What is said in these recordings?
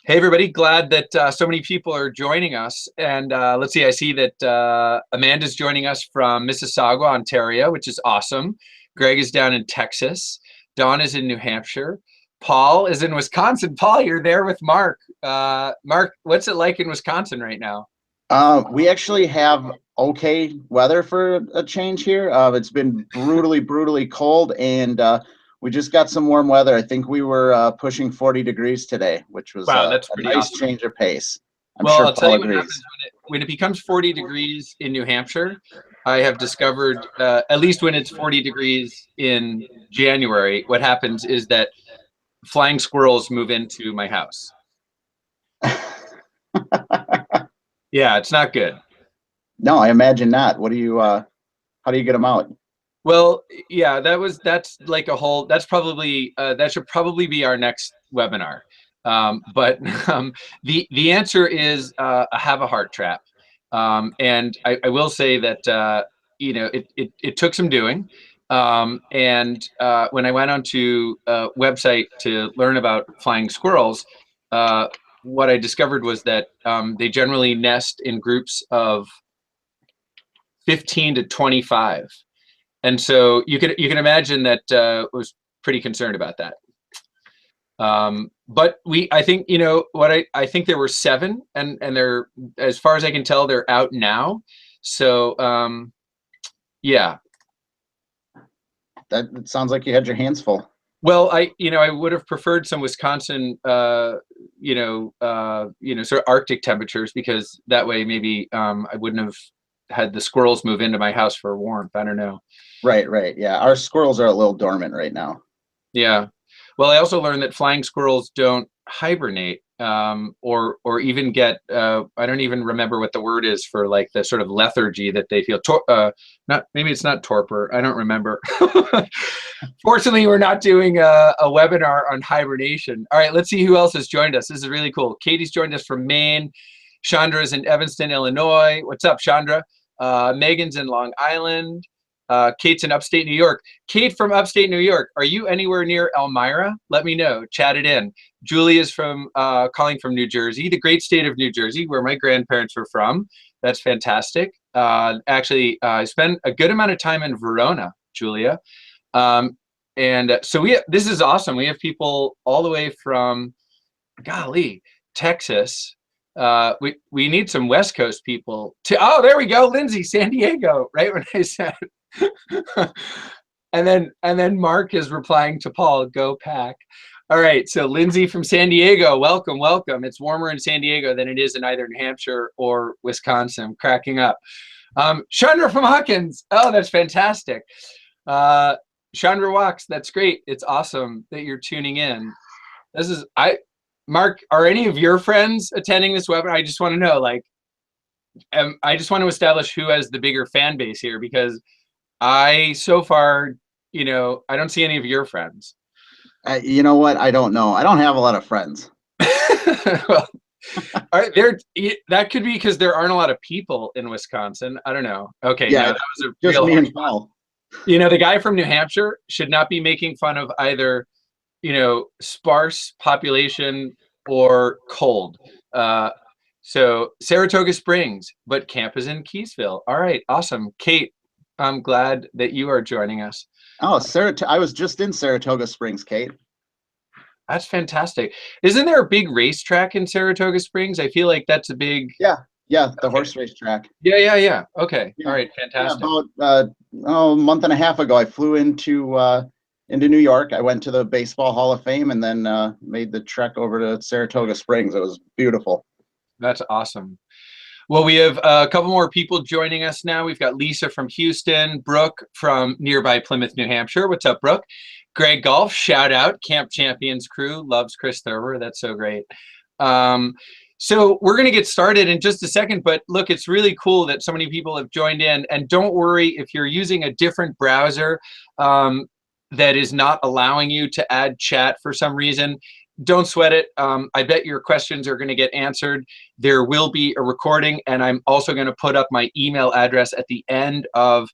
Hey, everybody. Glad that so many people are joining us. And let's see, I see that Amanda's joining us from Mississauga, Ontario, which is awesome. Greg is down in Texas. Don is in New Hampshire. Paul is in Wisconsin. Paul, you're there with Mark. Mark, what's it like in Wisconsin right now? We actually have okay weather for a change here. It's been brutally cold, and we just got some warm weather. I think we were pushing 40 degrees today, which was Wow, that's a pretty nice awesome. change of pace. I'm Well, sure I'll tell Paul you what happens agrees. when it becomes 40 degrees in New Hampshire. I have discovered, at least when it's 40 degrees in January, what happens is that flying squirrels move into my house. Yeah, it's not good. No, I imagine not. What do you, how do you get them out? Well, yeah, that's like a whole, that's probably, that should probably be our next webinar. But the answer is a have a heart trap. And I will say that, it took some doing. And when I went onto a website to learn about flying squirrels, uh, what I discovered was that they generally nest in groups of 15 to 25. And so you can imagine that was pretty concerned about that. But I think I think there were seven, and they're, as far as I can tell, they're out now. So yeah. That sounds like you had your hands full. Well, I would have preferred some Wisconsin, sort of Arctic temperatures, because that way maybe I wouldn't have had the squirrels move into my house for warmth. I don't know. Right. Yeah, our squirrels are a little dormant right now. Yeah. Well, I also learned that flying squirrels don't hibernate, or even get, I don't even remember what the word is for, like, the sort of lethargy that they feel. Not, maybe it's not torpor. I don't remember. Fortunately, we're not doing a webinar on hibernation. All right, let's see who else has joined us. This is really cool. Katie's joined us from Maine. Chandra's in Evanston, Illinois. What's up, Chandra? Megan's in Long Island. Kate's in upstate New York. Kate from upstate New York, are you anywhere near Elmira? Let me know. Chat it in. Julie is from calling from New Jersey, the great state of New Jersey, where my grandparents were from. That's fantastic. Actually, I spent a good amount of time in Verona, Julia. So this is awesome. We have people all the way from, golly, Texas. We need some West Coast people to, oh, there we go, Lindsay, San Diego, right when I said. and then Mark is replying to Paul, go Pack. All right, so Lindsay from San Diego, welcome. It's warmer in San Diego than it is in either New Hampshire or Wisconsin. I'm cracking up. Chandra from Hawkins, oh, that's fantastic. Chandra Walks, that's great. It's awesome that you're tuning in. Mark, are any of your friends attending this webinar? I just want to know, like, I just want to establish who has the bigger fan base here, because so far, I don't see any of your friends. You know what? I don't know. I don't have a lot of friends. Well, that could be because there aren't a lot of people in Wisconsin. I don't know. Okay, Yeah, no, that was a just real me hard and Paul. The guy from New Hampshire should not be making fun of either, sparse population or cold. So Saratoga Springs, but camp is in Keysville. All right, awesome. Kate, I'm glad that you are joining us. Oh, I was just in Saratoga Springs, Kate. That's fantastic. Isn't there a big racetrack in Saratoga Springs? I feel like that's a big. Yeah, the horse race track. Yeah. Okay. Yeah. All right, fantastic. Yeah, about a month and a half ago, I flew into New York. I went to the Baseball Hall of Fame, and then made the trek over to Saratoga Springs. It was beautiful. That's awesome. Well, we have a couple more people joining us now. We've got Lisa from Houston, Brooke from nearby Plymouth, New Hampshire. What's up, Brooke? Greg Golf, shout out. Camp Champions crew loves Chris Thurber. That's so great. So we're going to get started in just a second, but look, it's really cool that so many people have joined in. And don't worry if you're using a different browser that is not allowing you to add chat for some reason. Don't sweat it. I bet your questions are going to get answered. There will be a recording, and I'm also going to put up my email address at the end of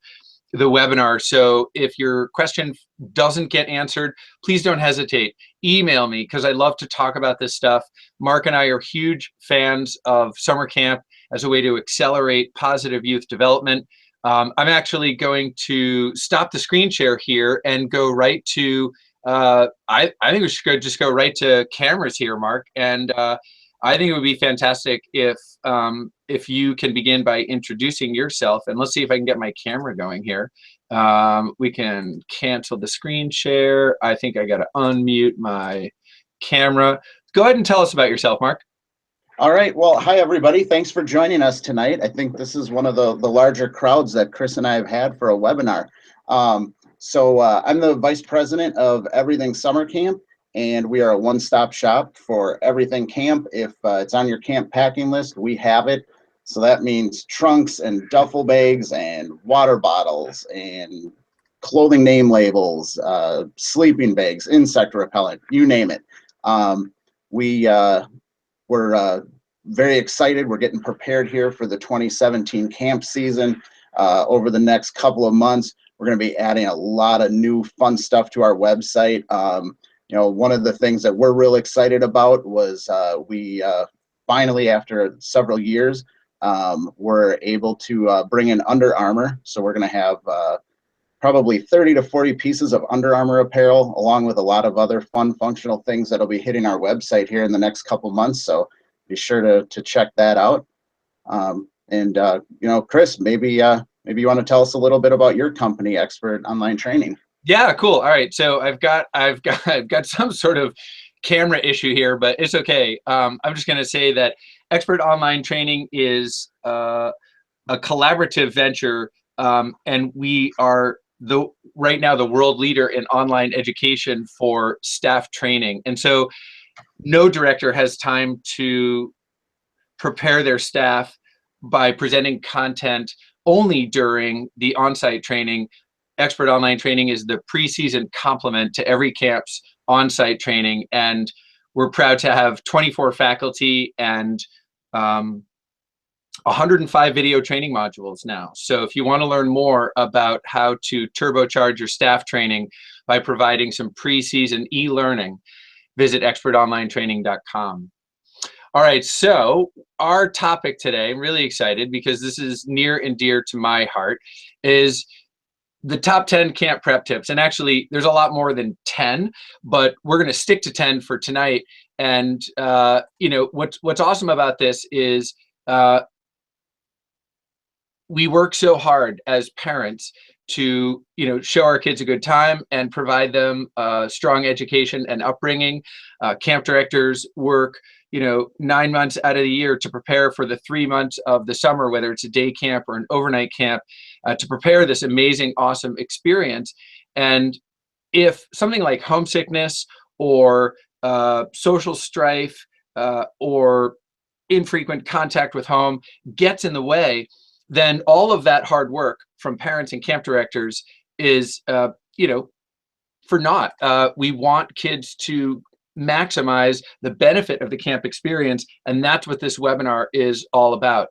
the webinar. So if your question doesn't get answered, please don't hesitate. email me because I love to talk about this stuff. Mark and I are huge fans of summer camp as a way to accelerate positive youth development. I'm actually going to stop the screen share here and go right to, I think we should just go right to cameras here, Mark. And I think it would be fantastic if you can begin by introducing yourself. And let's see if I can get my camera going here. We can cancel the screen share. I think I got to unmute my camera. Go ahead and tell us about yourself, Mark. All right. Well, hi, everybody. Thanks for joining us tonight. I think this is one of the larger crowds that Chris and I have had for a webinar. I'm the Vice President of Everything Summer Camp, and we are a one-stop shop for everything camp. If it's on your camp packing list, we have it. So that means trunks and duffel bags and water bottles and clothing name labels, sleeping bags, insect repellent, you name it. We're very excited. We're getting prepared here for the 2017 camp season. Over the next couple of months, we're going to be adding a lot of new fun stuff to our website. One of the things that we're real excited about was we finally, after several years, were able to bring in Under Armour. So we're going to have probably 30 to 40 pieces of Under Armour apparel, along with a lot of other fun functional things that'll be hitting our website here in the next couple months. So be sure to check that out. Chris, maybe you want to tell us a little bit about your company, Expert Online Training. Yeah, cool. All right. So I've got some sort of camera issue here, but it's okay. I'm just going to say that Expert Online Training is a collaborative venture, and we are right now the world leader in online education for staff training. And so no director has time to prepare their staff by presenting content only during the on-site training. Expert Online Training is the preseason complement to every camp's on-site training, and we're proud to have 24 faculty and 105 video training modules now. So if you want to learn more about how to turbocharge your staff training by providing some preseason e-learning, visit expertonlinetraining.com. All right, so our topic today, I'm really excited because this is near and dear to my heart, is the top 10 camp prep tips. And actually, there's a lot more than 10, but we're going to stick to 10 for tonight. And what's awesome about this is we work so hard as parents to show our kids a good time and provide them a strong education and upbringing. Camp directors work 9 months out of the year to prepare for the 3 months of the summer, whether it's a day camp or an overnight camp, to prepare this amazing, awesome experience. And if something like homesickness or social strife or infrequent contact with home gets in the way, then all of that hard work from parents and camp directors is, for naught. We want kids to maximize the benefit of the camp experience, and that's what this webinar is all about.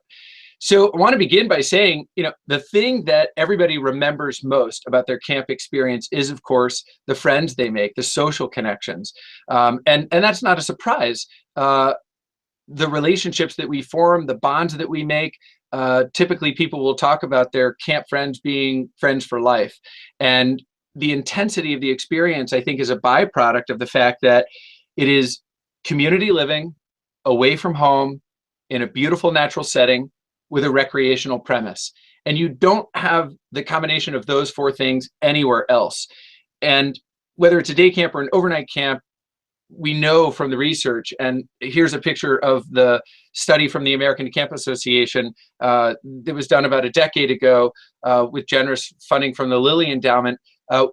So I want to begin by saying, the thing that everybody remembers most about their camp experience is, of course, the friends they make, the social connections. And that's not a surprise. The relationships that we form, the bonds that we make, typically people will talk about their camp friends being friends for life. And the intensity of the experience, I think, is a byproduct of the fact that it is community living, away from home, in a beautiful natural setting, with a recreational premise. And you don't have the combination of those four things anywhere else. And whether it's a day camp or an overnight camp, we know from the research, and here's a picture of the study from the American Camp Association that was done about a decade ago with generous funding from the Lilly Endowment.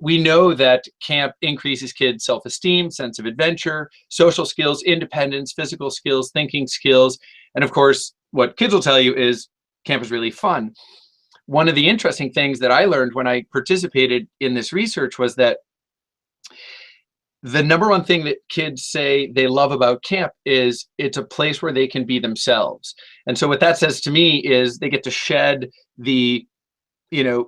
We know that camp increases kids' self-esteem, sense of adventure, social skills, independence, physical skills, thinking skills, and of course, what kids will tell you is camp is really fun. One of the interesting things that I learned when I participated in this research was that the number one thing that kids say they love about camp is it's a place where they can be themselves. And so what that says to me is they get to shed the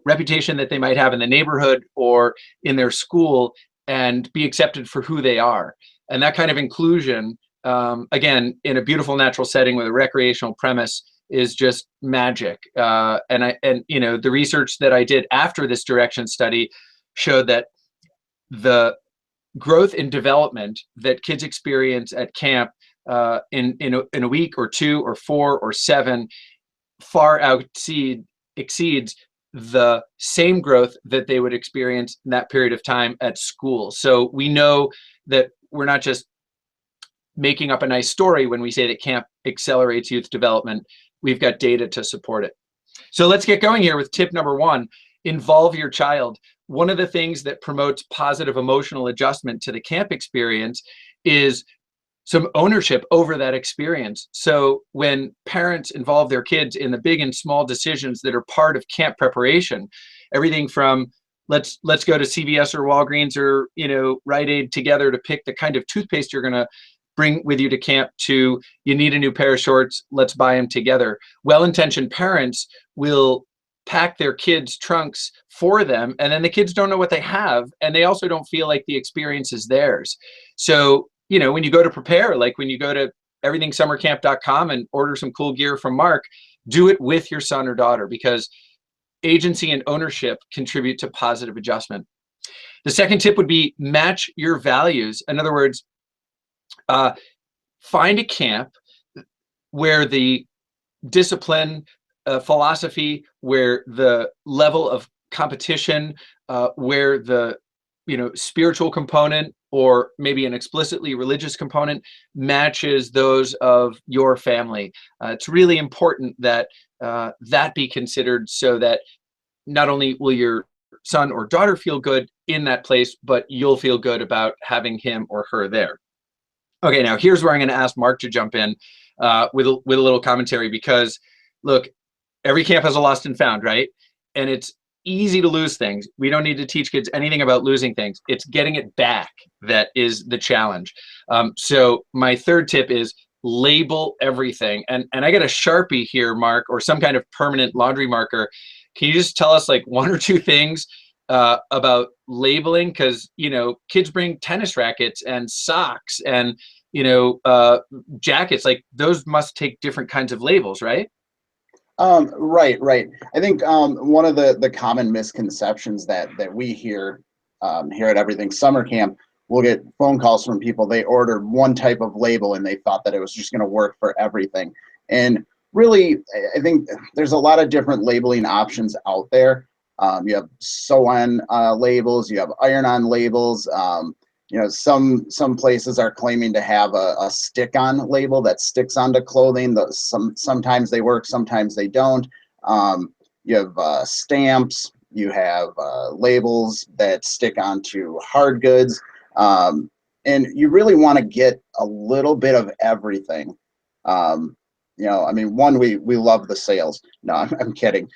reputation that they might have in the neighborhood or in their school and be accepted for who they are. And that kind of inclusion, again, in a beautiful natural setting with a recreational premise, is just magic. And you know, the research that I did after this direction study showed that the growth and development that kids experience at camp in a week or 2 or 4 or 7 far exceeds the same growth that they would experience in that period of time at school. So we know that we're not just making up a nice story when we say that camp accelerates youth development. We've got data to support it. So let's get going here with tip number 1, involve your child. One of the things that promotes positive emotional adjustment to the camp experience is some ownership over that experience. So when parents involve their kids in the big and small decisions that are part of camp preparation, everything from let's go to CVS or Walgreens or, you know, Rite Aid together to pick the kind of toothpaste you're going to bring with you to camp, to you need a new pair of shorts, let's buy them together. Well-intentioned parents will pack their kids' trunks for them, and then the kids don't know what they have, and they also don't feel like the experience is theirs. So, you know, when you go to prepare, like when you go to everythingsummercamp.com and order some cool gear from Mark, do it with your son or daughter, because agency and ownership contribute to positive adjustment. The second tip would be match your values. In other words, find a camp where the discipline, philosophy, where the level of competition, where the, you know, spiritual component or maybe an explicitly religious component matches those of your family. It's really important that that be considered, so that not only will your son or daughter feel good in that place, but you'll feel good about having him or her there. Okay, now here's where I'm going to ask Mark to jump in with a little commentary, because look, every camp has a lost and found, right? And it's easy to lose things. We don't need to teach kids anything about losing things. It's getting it back that is the challenge. So my third tip is label everything. And I got a Sharpie here, Mark, or some kind of permanent laundry marker. Can you just tell us like 1 or 2 things about labeling? Because, you know, kids bring tennis rackets and socks and, you know, jackets. Like those must take different kinds of labels, right? Right. I think one of the common misconceptions that we hear here at Everything Summer Camp, we'll get phone calls from people. They ordered one type of label and they thought that it was just going to work for everything. And really, I think there's a lot of different labeling options out there. You have sew-on labels, you have iron-on labels. You know, some places are claiming to have a stick-on label that sticks onto clothing. Sometimes they work, sometimes they don't. You have stamps, you have labels that stick onto hard goods. And you really want to get a little bit of everything. You know, I mean, one, we love the sales. No, I'm kidding.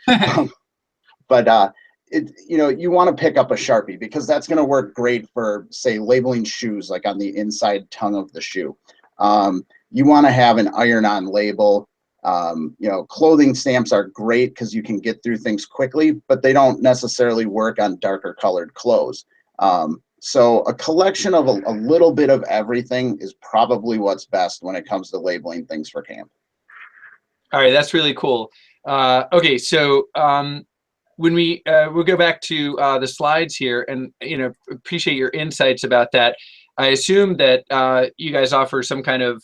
But you know, you want to pick up a Sharpie, because that's going to work great for, say, labeling shoes, like on the inside tongue of the shoe. You want to have an iron-on label. You know, clothing stamps are great because you can get through things quickly, but they don't necessarily work on darker colored clothes. So a collection of a little bit of everything is probably what's best when it comes to labeling things for camp. All right, that's really cool. Okay, so when we'll go back to the slides here, and you know, appreciate your insights about that. I assume that you guys offer some kind of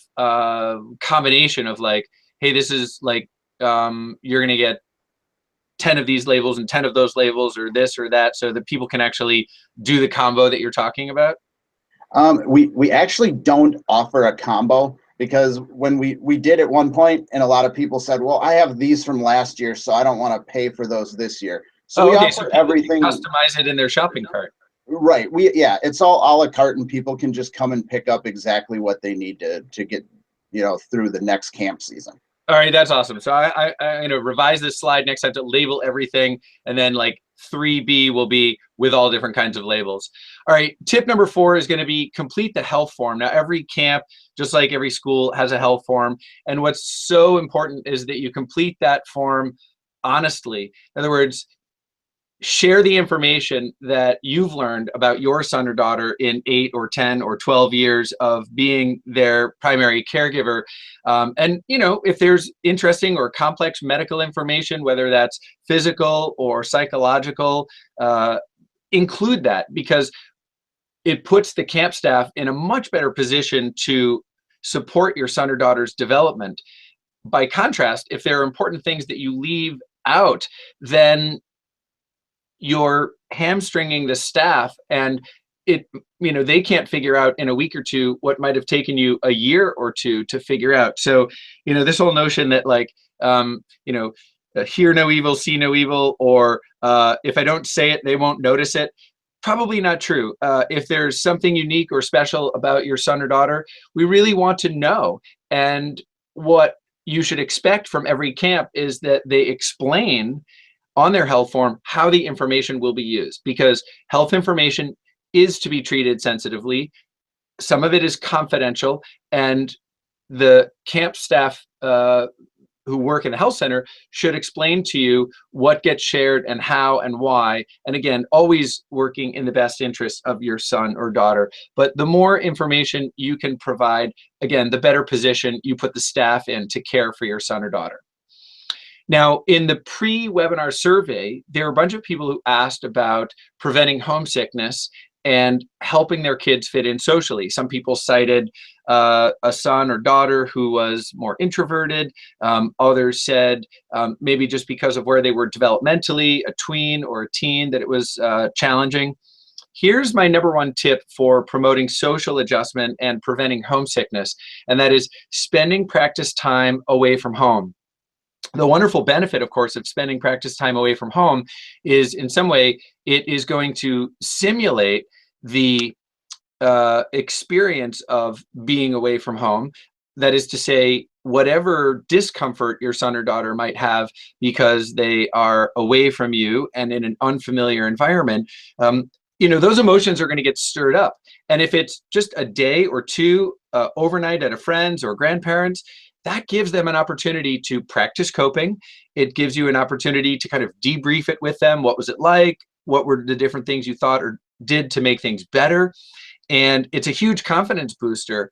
combination of like, hey, this is like you're gonna get 10 of these labels and 10 of those labels, or this or that, so that people can actually do the combo that you're talking about. We actually don't offer a combo, because when we did at one point, and a lot of people said, well, I have these from last year, so I don't want to pay for those this year. So we okay, offer so everything. Customize it in their shopping cart. Right. Yeah, it's all a la carte, and people can just come and pick up exactly what they need to get, you know, through the next camp season. All right, that's awesome. So I'm going to revise this slide next time to label everything, and then like 3B will be with all different kinds of labels. All right, tip number 4 is going to be complete the health form. Now, every camp, just like every school, has a health form, and what's so important is that you complete that form honestly. In other words, share the information that you've learned about your son or daughter in 8 or 10 or 12 years of being their primary caregiver. And, you know, if there's interesting or complex medical information, whether that's physical or psychological, include that, because it puts the camp staff in a much better position to support your son or daughter's development. By contrast, if there are important things that you leave out, then you're hamstringing the staff, and it, you know, they can't figure out in a week or two what might have taken you a year or two to figure out. So, you know, this whole notion that like, you know, hear no evil, see no evil, or if I don't say it, they won't notice it. Probably not true. If there's something unique or special about your son or daughter, we really want to know. And what you should expect from every camp is that they explain on their health form how the information will be used, because health information is to be treated sensitively. Some of it is confidential, and the camp staff who work in the health center should explain to you what gets shared and how and why. And again, always working in the best interest of your son or daughter. But the more information you can provide, again, the better position you put the staff in to care for your son or daughter. Now, in the pre-webinar survey, there were a bunch of people who asked about preventing homesickness and helping their kids fit in socially. Some people cited a son or daughter who was more introverted. Others said maybe just because of where they were developmentally, a tween or a teen, that it was challenging. Here's my number one tip for promoting social adjustment and preventing homesickness, and that is spending practice time away from home. The wonderful benefit, of course, of spending practice time away from home is, in some way, it is going to simulate the experience of being away from home. That is to say, whatever discomfort your son or daughter might have because they are away from you and in an unfamiliar environment, you know, those emotions are going to get stirred up. And if it's just a day or two overnight at a friend's or grandparents', that gives them an opportunity to practice coping. It gives you an opportunity to kind of debrief it with them. What was it like? What were the different things you thought or did to make things better? And it's a huge confidence booster.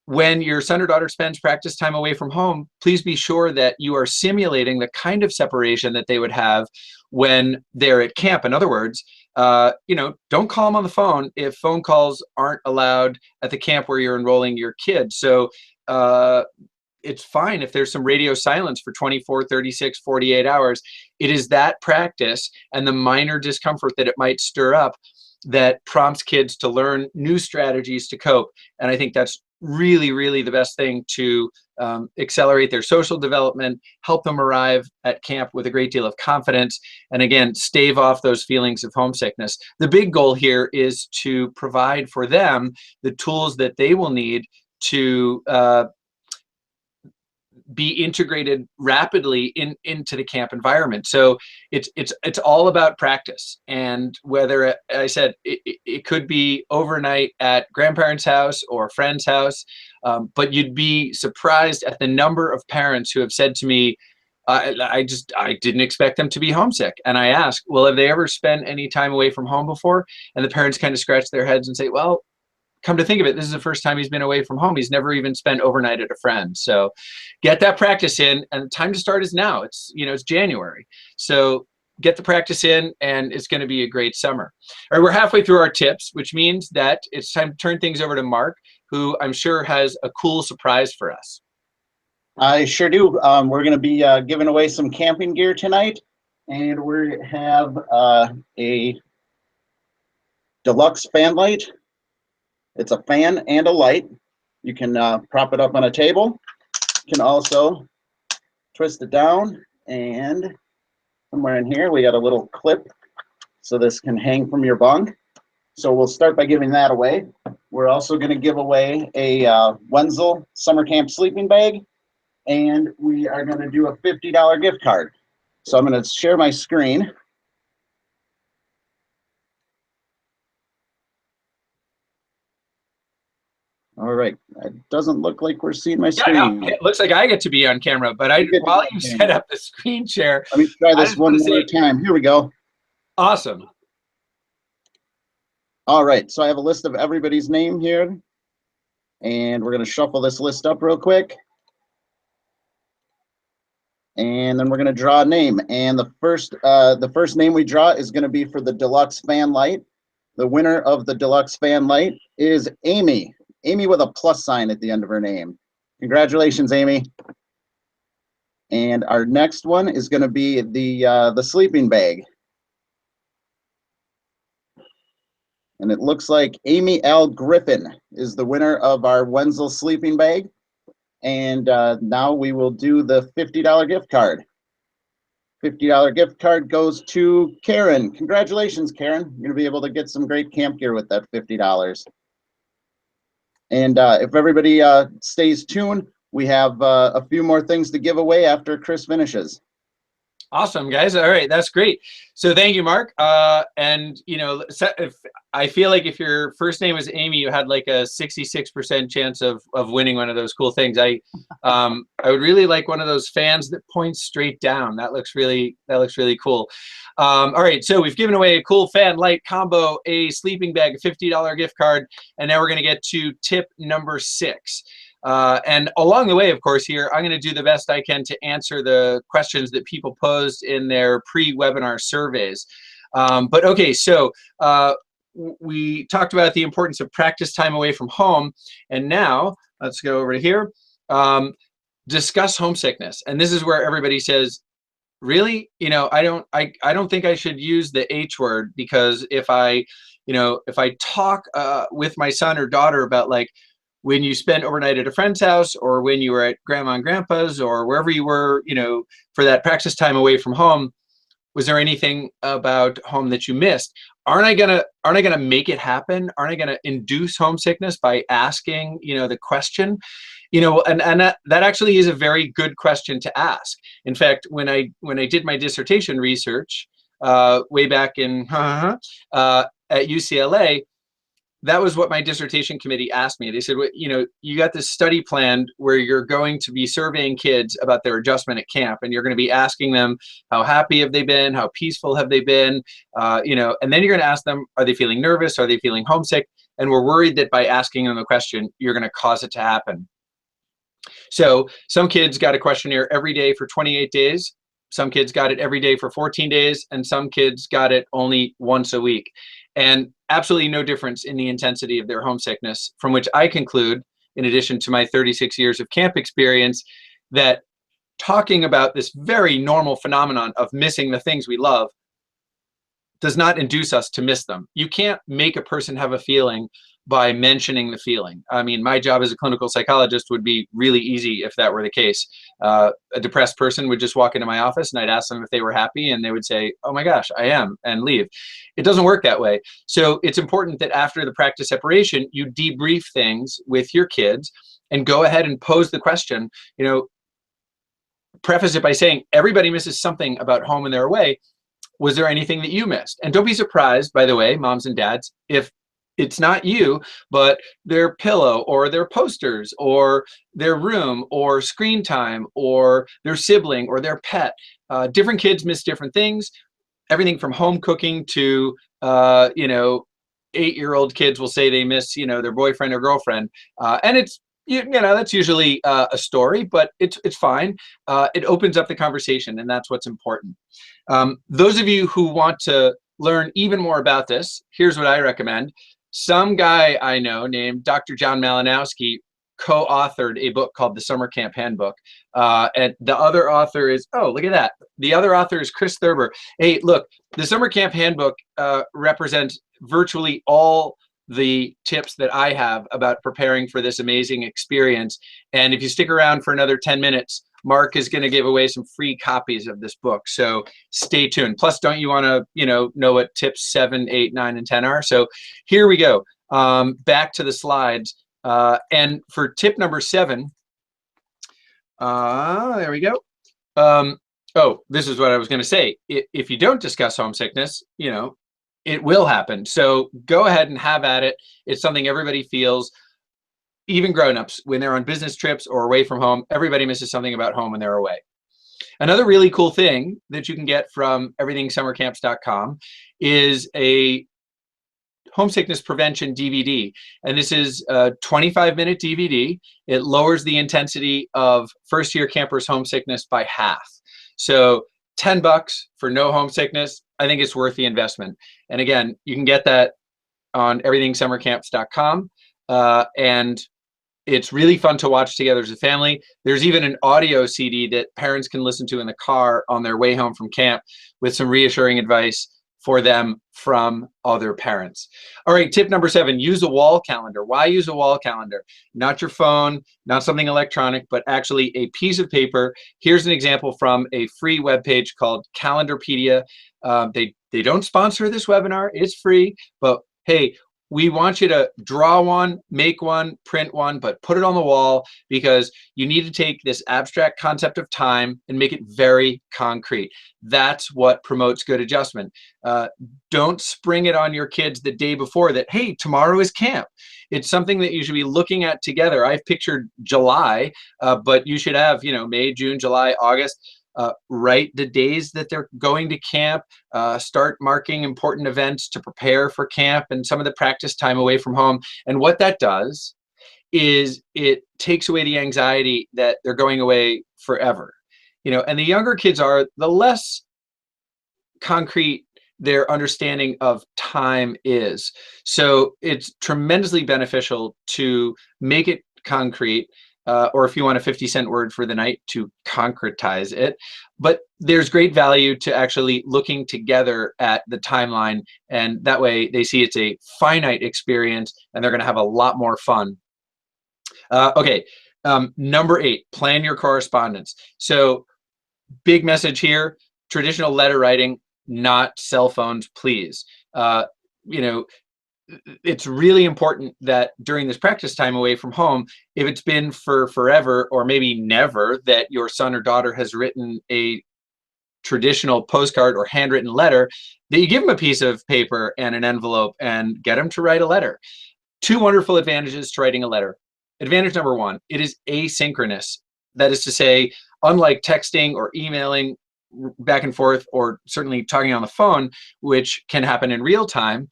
When your son or daughter spends practice time away from home, please be sure that you are simulating the kind of separation that they would have when they're at camp. In other words, you know, don't call them on the phone if phone calls aren't allowed at the camp where you're enrolling your kid. So it's fine if there's some radio silence for 24, 36, 48 hours. It is that practice and the minor discomfort that it might stir up that prompts kids to learn new strategies to cope. And I think that's really, really the best thing to accelerate their social development, help them arrive at camp with a great deal of confidence, and again, stave off those feelings of homesickness. The big goal here is to provide for them the tools that they will need to be integrated rapidly into the camp environment. So it's all about practice. And whether, I said, it could be overnight at grandparents' house or a friend's house, but you'd be surprised at the number of parents who have said to me, I didn't expect them to be homesick. And I ask, well, have they ever spent any time away from home before? And the parents kind of scratch their heads and say, well, come to think of it, this is the first time he's been away from home. He's never even spent overnight at a friend. So get that practice in, and time to start is now. It's, you know, it's January. So get the practice in, and it's going to be a great summer. All right, we're halfway through our tips, which means that it's time to turn things over to Mark, who I'm sure has a cool surprise for us. I sure do. We're going to be giving away some camping gear tonight, and we have a deluxe fan light. It's a fan and a light. You can prop it up on a table. You can also twist it down, and somewhere in here we got a little clip so this can hang from your bunk. So we'll start by giving that away. We're also going to give away a Wenzel summer camp sleeping bag, and we are going to do a $50 gift card. So I'm going to share my screen. All right, it doesn't look like we're seeing my screen. Yeah, no, it looks like I get to be on camera, but while you set up the screen share, let me try this one more time. Here we go. Awesome. All right, so I have a list of everybody's name here, and we're going to shuffle this list up real quick. And then we're going to draw a name. And the first name we draw is going to be for the Deluxe Fan Light. The winner of the Deluxe Fan Light is Amy. Amy with a plus sign at the end of her name. Congratulations, Amy. And our next one is going to be the sleeping bag. And it looks like Amy L. Griffin is the winner of our Wenzel sleeping bag. And now we will do the $50 gift card. $50 gift card goes to Karen. Congratulations, Karen. You're going to be able to get some great camp gear with that $50. And if everybody stays tuned, we have a few more things to give away after Chris finishes. Awesome, guys. All right, that's great. So thank you, Mark. And you know, if I feel like if your first name was Amy, you had like a 66% chance of winning one of those cool things. I would really like one of those fans that points straight down. That looks really cool. All right, so we've given away a cool fan light combo, a sleeping bag, a $50 gift card, and now we're going to get to tip number 6. And along the way, of course, here, I'm going to do the best I can to answer the questions that people posed in their pre-webinar surveys. But okay, so we talked about the importance of practice time away from home. And now let's go over to here. Discuss homesickness. And this is where everybody says, really, you know, I don't think I should use the H word, because if I talk with my son or daughter about like, when you spent overnight at a friend's house, or when you were at grandma and grandpa's, or wherever you were, you know, for that practice time away from home, was there anything about home that you missed? Aren't I gonna make it happen? Aren't I gonna induce homesickness by asking, you know, the question? You know, and that actually is a very good question to ask. In fact, when I did my dissertation research way back in at UCLA, that was what my dissertation committee asked me. They said, well, you know, you got this study planned where you're going to be surveying kids about their adjustment at camp, and you're going to be asking them, how happy have they been? How peaceful have they been? You know, and then you're going to ask them, are they feeling nervous? Are they feeling homesick? And we're worried that by asking them the question, you're going to cause it to happen. So some kids got a questionnaire every day for 28 days. Some kids got it every day for 14 days, and some kids got it only once a week. And absolutely no difference in the intensity of their homesickness, from which I conclude, in addition to my 36 years of camp experience, that talking about this very normal phenomenon of missing the things we love does not induce us to miss them. You can't make a person have a feeling by mentioning the feeling. I mean, my job as a clinical psychologist would be really easy if that were the case. A depressed person would just walk into my office and I'd ask them if they were happy, and they would say, oh my gosh, I am, and leave. It doesn't work that way. So it's important that after the practice separation, you debrief things with your kids and go ahead and pose the question, you know, preface it by saying, everybody misses something about home when they're away. Was there anything that you missed? And don't be surprised, by the way, moms and dads, if it's not you, but their pillow or their posters or their room or screen time or their sibling or their pet. Different kids miss different things. Everything from home cooking to, you know, 8-year-old kids will say they miss, you know, their boyfriend or girlfriend. And it's, you know, that's usually a story, but it's fine. It opens up the conversation, and that's what's important. Those of you who want to learn even more about this, here's what I recommend. Some guy I know named Dr. John Malinowski co-authored a book called The Summer Camp Handbook. And the other author is, oh, look at that. The other author is Chris Thurber. Hey, look, the Summer Camp Handbook represents virtually all the tips that I have about preparing for this amazing experience. And if you stick around for another 10 minutes, Mark is going to give away some free copies of this book. So stay tuned. Plus, don't you want to, you know what tips 7, 8, 9, and 10 are? So here we go. Back to the slides. And for tip number 7, there we go. Oh, this is what I was going to say. If you don't discuss homesickness, you know, it will happen. So go ahead and have at it. It's something everybody feels. Even grown-ups, when they're on business trips or away from home, everybody misses something about home when they're away. Another really cool thing that you can get from everythingsummercamps.com is a homesickness prevention DVD. And this is a 25-minute DVD. It lowers the intensity of first-year campers' homesickness by half. So $10 for no homesickness, I think it's worth the investment. And again, you can get that on everythingsummercamps.com. And it's really fun to watch together as a family. There's even an audio CD that parents can listen to in the car on their way home from camp with some reassuring advice for them from other parents. All right, tip number 7, use a wall calendar. Why use a wall calendar? Not your phone, not something electronic, but actually a piece of paper. Here's an example from a free webpage called Calendarpedia. They don't sponsor this webinar, it's free, but hey, we want you to draw one, make one, print one, but put it on the wall, because you need to take this abstract concept of time and make it very concrete. That's what promotes good adjustment. Don't spring it on your kids the day before that, hey, tomorrow is camp. It's something that you should be looking at together. I've pictured July, but you should have, May, June, July, August. Write the days that they're going to camp, start marking important events to prepare for camp and some of the practice time away from home. And what that does is it takes away the anxiety that they're going away forever. And the younger kids are, the less concrete their understanding of time is. So it's tremendously beneficial to make it concrete. Or if you want a 50-cent word for the night, to concretize it. But there's great value to actually looking together at the timeline, and that way they see it's a finite experience and they're going to have a lot more fun. Okay, number 8, plan your correspondence. So big message here, traditional letter writing, not cell phones, please. It's really important that during this practice time away from home, if it's been for forever or maybe never that your son or daughter has written a traditional postcard or handwritten letter, that you give them a piece of paper and an envelope and get them to write a letter. 2 wonderful advantages to writing a letter. Advantage number 1, it is asynchronous. That is to say, unlike texting or emailing back and forth, or certainly talking on the phone, which can happen in real time,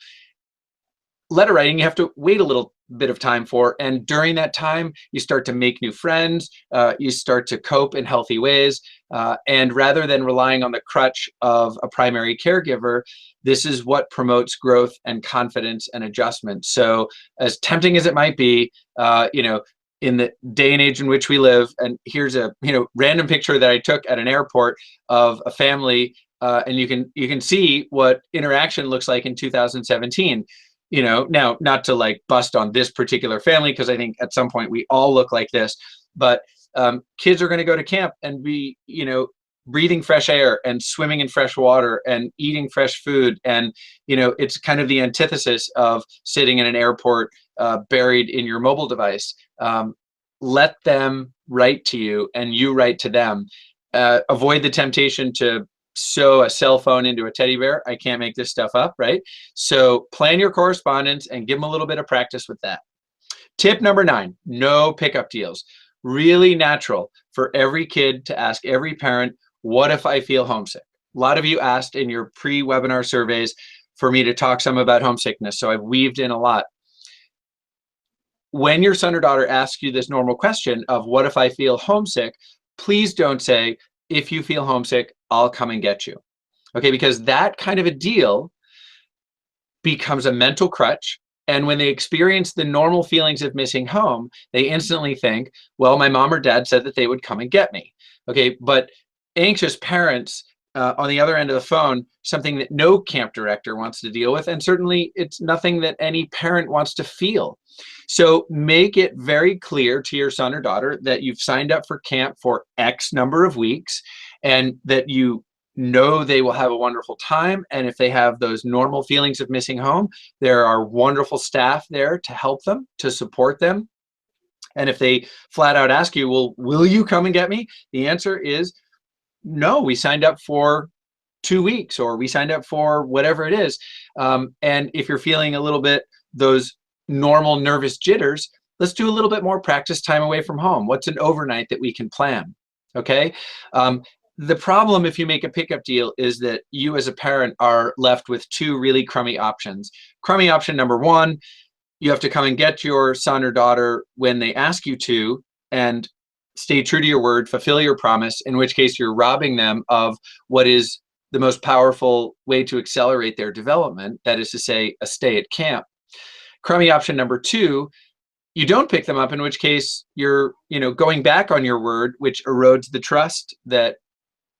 letter writing you have to wait a little bit of time for, and during that time you start to make new friends, you start to cope in healthy ways, and rather than relying on the crutch of a primary caregiver, this is what promotes growth and confidence and adjustment. So as tempting as it might be, in the day and age in which we live, and here's a random picture that I took at an airport of a family, and you can see what interaction looks like in 2017. Now, not to like bust on this particular family, because I think at some point we all look like this, but kids are going to go to camp and be, breathing fresh air and swimming in fresh water and eating fresh food. And, it's kind of the antithesis of sitting in an airport buried in your mobile device. Let them write to you and you write to them. Avoid the temptation to sew a cell phone into a teddy bear. I can't make this stuff up, right? So plan your correspondence and give them a little bit of practice with that. Tip number 9, no pickup deals. Really natural for every kid to ask every parent, what if I feel homesick? A lot of you asked in your pre-webinar surveys for me to talk some about homesickness, so I've weaved in a lot. When your son or daughter asks you this normal question of what if I feel homesick, please don't say, if you feel homesick, I'll come and get you. Okay, because that kind of a deal becomes a mental crutch. And when they experience the normal feelings of missing home, they instantly think, well, my mom or dad said that they would come and get me. Okay, but anxious parents on the other end of the phone, something that no camp director wants to deal with, and certainly it's nothing that any parent wants to feel. So make it very clear to your son or daughter that you've signed up for camp for X number of weeks, and that you know they will have a wonderful time. And if they have those normal feelings of missing home, there are wonderful staff there to help them, to support them. And if they flat out ask you, well, will you come and get me? The answer is no, we signed up for 2 weeks, or we signed up for whatever it is. And if you're feeling a little bit those normal nervous jitters, let's do a little bit more practice time away from home. What's an overnight that we can plan? Okay. The problem if you make a pickup deal is that you as a parent are left with two really crummy options. Crummy option number one, you have to come and get your son or daughter when they ask you to, and stay true to your word, fulfill your promise, in which case you're robbing them of what is the most powerful way to accelerate their development, that is to say, a stay at camp. Crummy option number two, you don't pick them up, in which case you're, going back on your word, which erodes the trust that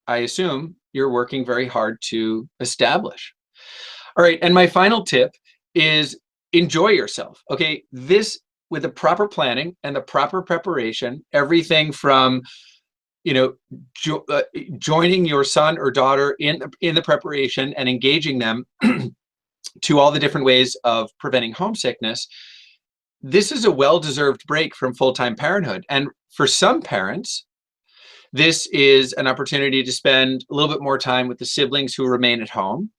I assume you're working very hard to establish. All right, and my final tip is enjoy yourself. Okay, this, with the proper planning and the proper preparation, everything from joining your son or daughter in the preparation and engaging them to all the different ways of preventing homesickness. This is a well-deserved break from full-time parenthood, and for some parents, this is an opportunity to spend a little bit more time with the siblings who remain at home.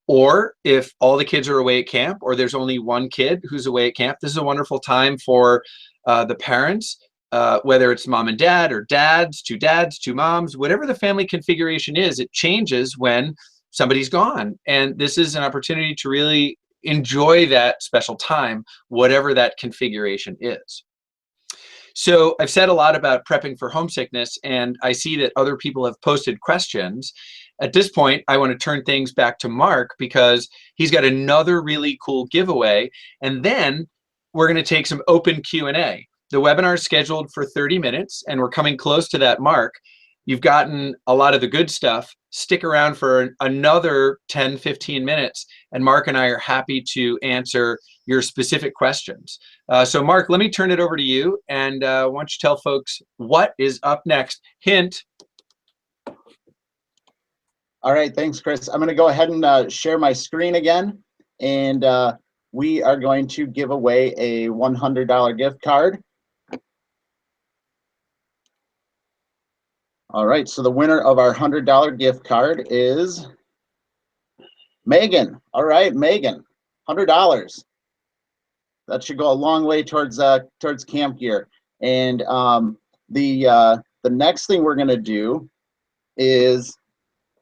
Or if all the kids are away at camp, or there's only one kid who's away at camp, this is a wonderful time for the parents, whether it's mom and dad, or dads, two moms, whatever the family configuration is, it changes when somebody's gone. And this is an opportunity to really enjoy that special time, whatever that configuration is. So I've said a lot about prepping for homesickness, and I see that other people have posted questions. At this point, I want to turn things back to Mark because he's got another really cool giveaway, and then we're going to take some open Q&A. The webinar is scheduled for 30 minutes, and we're coming close to that mark. You've gotten a lot of the good stuff. Stick around for another 10, 15 minutes, and Mark and I are happy to answer your specific questions. So Mark, let me turn it over to you, and why don't you tell folks what is up next? Hint. All right, thanks, Chris. I'm going to go ahead and share my screen again, and we are going to give away a $100 gift card. All right, so the winner of our $100 gift card is Megan. All right, Megan, $100. That should go a long way towards camp gear. And the next thing we're going to do is,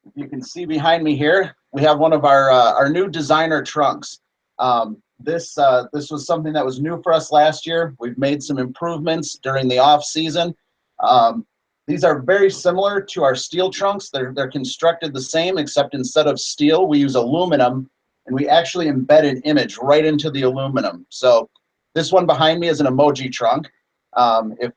if you can see behind me here, we have one of our new designer trunks. This was something that was new for us last year. We've made some improvements during the off season. These are very similar to our steel trunks. They're constructed the same, except instead of steel, we use aluminum, and we actually embed an image right into the aluminum. So this one behind me is an emoji trunk. If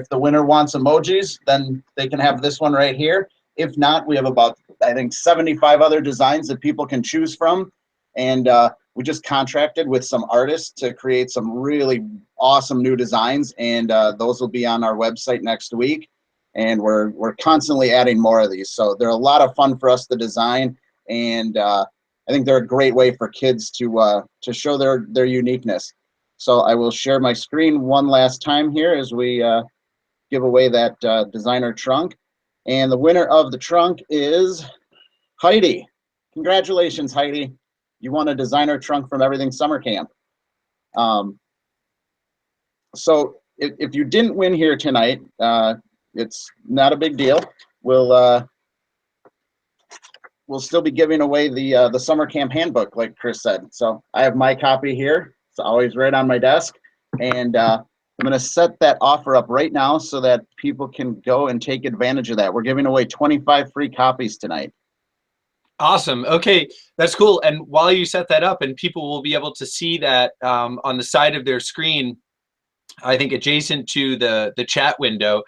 the winner wants emojis, then they can have this one right here. If not, we have about, I think, 75 other designs that people can choose from. And we just contracted with some artists to create some really awesome new designs, and those will be on our website next week. And we're constantly adding more of these. So they're a lot of fun for us to design, and I think they're a great way for kids to show their uniqueness. So I will share my screen one last time here as we give away that designer trunk. And the winner of the trunk is Heidi. Congratulations, Heidi. You won a designer trunk from Everything Summer Camp. So if you didn't win here tonight, it's not a big deal. We'll still be giving away the summer camp handbook, like Chris said. So I have my copy here. It's always right on my desk, and I'm going to set that offer up right now so that people can go and take advantage of that. We're giving away 25 free copies tonight. Awesome. Okay, that's cool. And while you set that up, and people will be able to see that on the side of their screen, I think adjacent to the chat window,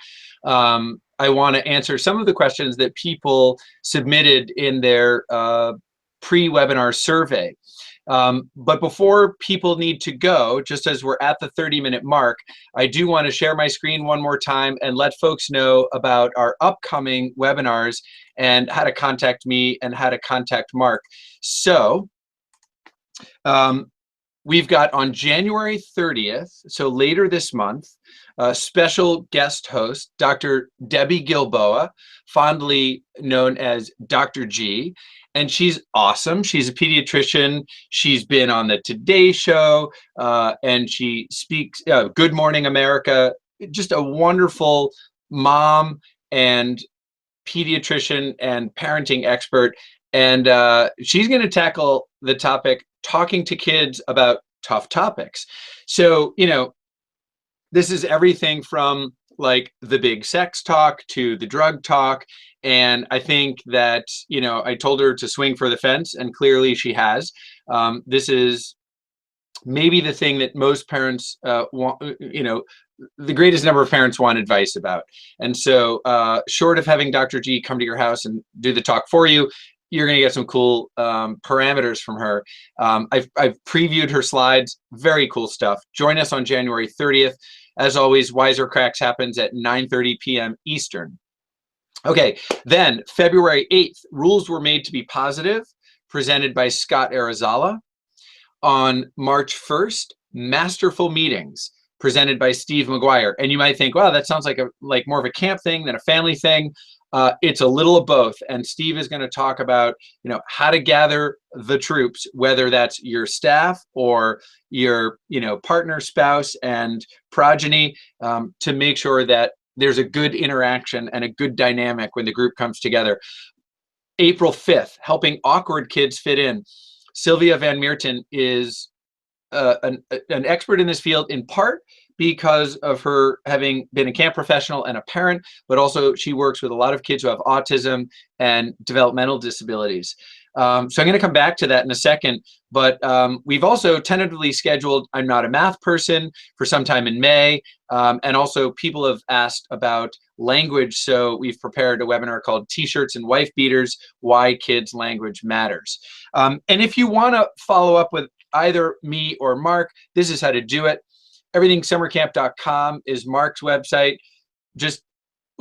I want to answer some of the questions that people submitted in their pre-webinar survey. But before people need to go, just as we're at the 30-minute mark, I do want to share my screen one more time and let folks know about our upcoming webinars and how to contact me and how to contact Mark. So we've got on January 30th, so later this month, a special guest host, Dr. Debbie Gilboa, fondly known as Dr. G. And she's awesome. She's a pediatrician. She's been on the Today Show, and she speaks Good Morning America. Just a wonderful mom and pediatrician and parenting expert, and she's going to tackle the topic talking to kids about tough topics. So, this is everything from like the big sex talk to the drug talk. And I think that, I told her to swing for the fence, and clearly she has. This is maybe the thing that most parents want, the greatest number of parents want advice about. And so short of having Dr. G come to your house and do the talk for you, you're going to get some cool parameters from her. I've previewed her slides, very cool stuff. Join us on January 30th. As always, Wiser Cracks happens at 9:30 p.m. Eastern. Okay, then February 8th, Rules Were Made to Be Positive, presented by Scott Arizala. On March 1st, Masterful Meetings, presented by Steve McGuire. And you might think, wow, that sounds like more of a camp thing than a family thing. It's a little of both. And Steve is going to talk about, how to gather the troops, whether that's your staff or your, partner, spouse, and progeny, to make sure that there's a good interaction and a good dynamic when the group comes together. April 5th, Helping Awkward Kids Fit In. Sylvia Van Meerten is an expert in this field, in part because of her having been a camp professional and a parent, but also she works with a lot of kids who have autism and developmental disabilities. So I'm going to come back to that in a second, but we've also tentatively scheduled I'm Not a Math Person for sometime in May, and also people have asked about language, so we've prepared a webinar called T-shirts and Wife Beaters, Why Kids' Language Matters. And if you want to follow up with either me or Mark, this is how to do it. EverythingSummerCamp.com is Mark's website. Just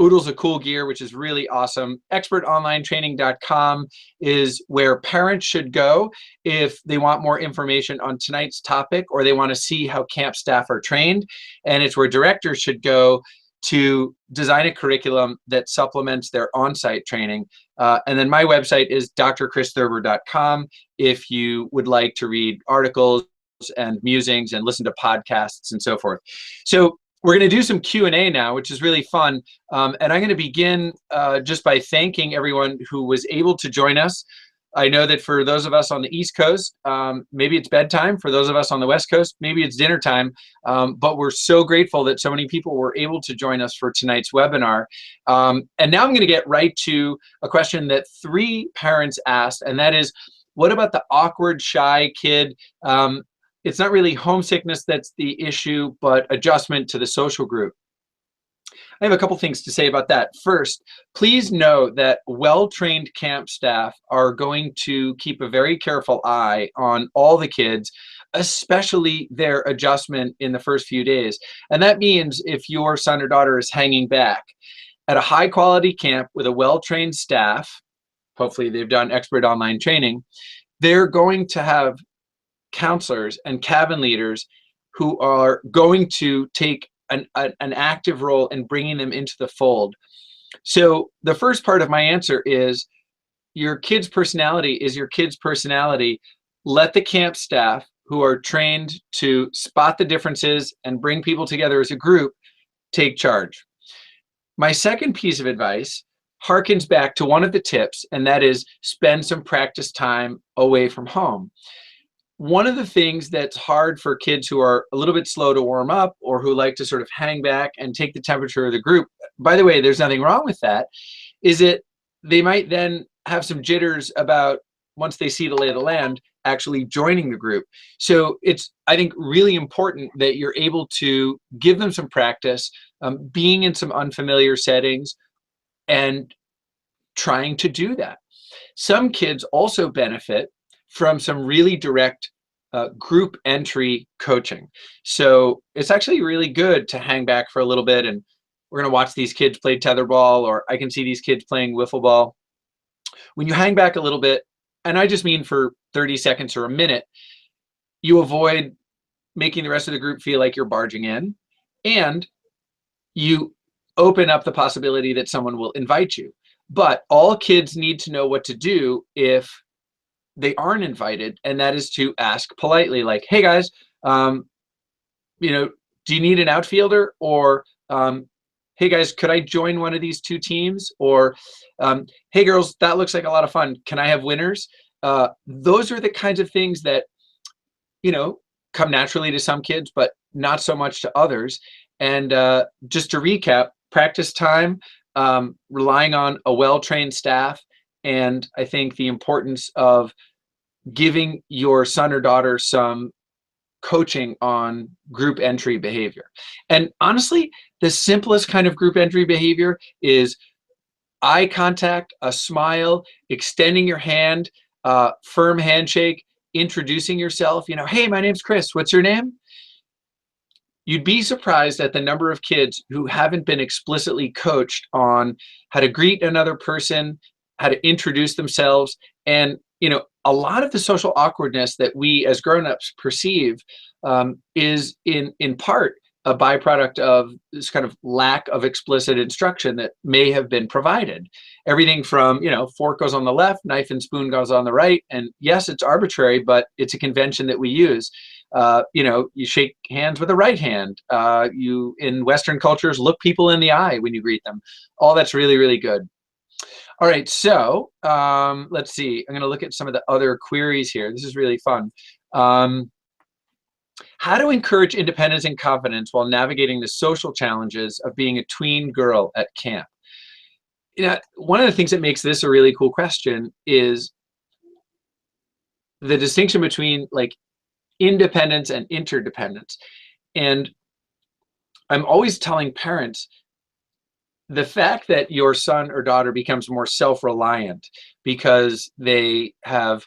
oodles of cool gear, which is really awesome. ExpertOnlineTraining.com is where parents should go if they want more information on tonight's topic or they want to see how camp staff are trained. And it's where directors should go to design a curriculum that supplements their on-site training. And then my website is drchristhurber.com if you would like to read articles and musings and listen to podcasts and so forth. So we're going to do some Q&A now, which is really fun. And I'm going to begin just by thanking everyone who was able to join us. I know that for those of us on the East Coast, maybe it's bedtime. For those of us on the West Coast, maybe it's dinner time. But we're so grateful that so many people were able to join us for tonight's webinar. And now I'm going to get right to a question that 3 parents asked, and that is, what about the awkward, shy kid? It's not really homesickness that's the issue, but adjustment to the social group. I have a couple things to say about that. First, please know that well-trained camp staff are going to keep a very careful eye on all the kids, especially their adjustment in the first few days. And that means if your son or daughter is hanging back at a high-quality camp with a well-trained staff, hopefully they've done expert online training, they're going to have counselors and cabin leaders who are going to take an active role in bringing them into the fold. So the first part of my answer is, your kid's personality is your kid's personality. Let the camp staff who are trained to spot the differences and bring people together as a group take charge. My second piece of advice harkens back to one of the tips, and that is spend some practice time away from home. One of the things that's hard for kids who are a little bit slow to warm up or who like to sort of hang back and take the temperature of the group, by the way, there's nothing wrong with that, is that they might then have some jitters about, once they see the lay of the land, actually joining the group. So it's, I think, really important that you're able to give them some practice, being in some unfamiliar settings and trying to do that. Some kids also benefit from some really direct group entry coaching. So it's actually really good to hang back for a little bit, and we're going to watch these kids play tetherball, or I can see these kids playing wiffle ball. When you hang back a little bit, and I just mean for 30 seconds or a minute, you avoid making the rest of the group feel like you're barging in, and you open up the possibility that someone will invite you. But all kids need to know what to do if they aren't invited, and that is to ask politely, like, hey guys, do you need an outfielder? Or hey guys, could I join one of these two teams? Or, hey girls, that looks like a lot of fun. Can I have winners? Those are the kinds of things that, you know, come naturally to some kids, but not so much to others. And just to recap, practice time, relying on a well-trained staff, and I think the importance of giving your son or daughter some coaching on group entry behavior. And honestly, the simplest kind of group entry behavior is eye contact, a smile, extending your hand, firm handshake, introducing yourself. You know, hey, my name's Chris. What's your name? You'd be surprised at the number of kids who haven't been explicitly coached on how to greet another person, how to introduce themselves. And, you know, a lot of the social awkwardness that we as grown-ups perceive is in part a byproduct of this kind of lack of explicit instruction that may have been provided. Everything from, you know, fork goes on the left, knife and spoon goes on the right. And yes, it's arbitrary, but it's a convention that we use. You know, you shake hands with the right hand. You, in Western cultures, look people in the eye when you greet them. All that's really, really good. All right, so let's see. I'm going to look at some of the other queries here. This is really fun. How to encourage independence and confidence while navigating the social challenges of being a tween girl at camp? You know, one of the things that makes this a really cool question is the distinction between like independence and interdependence. And I'm always telling parents, the fact that your son or daughter becomes more self-reliant because they have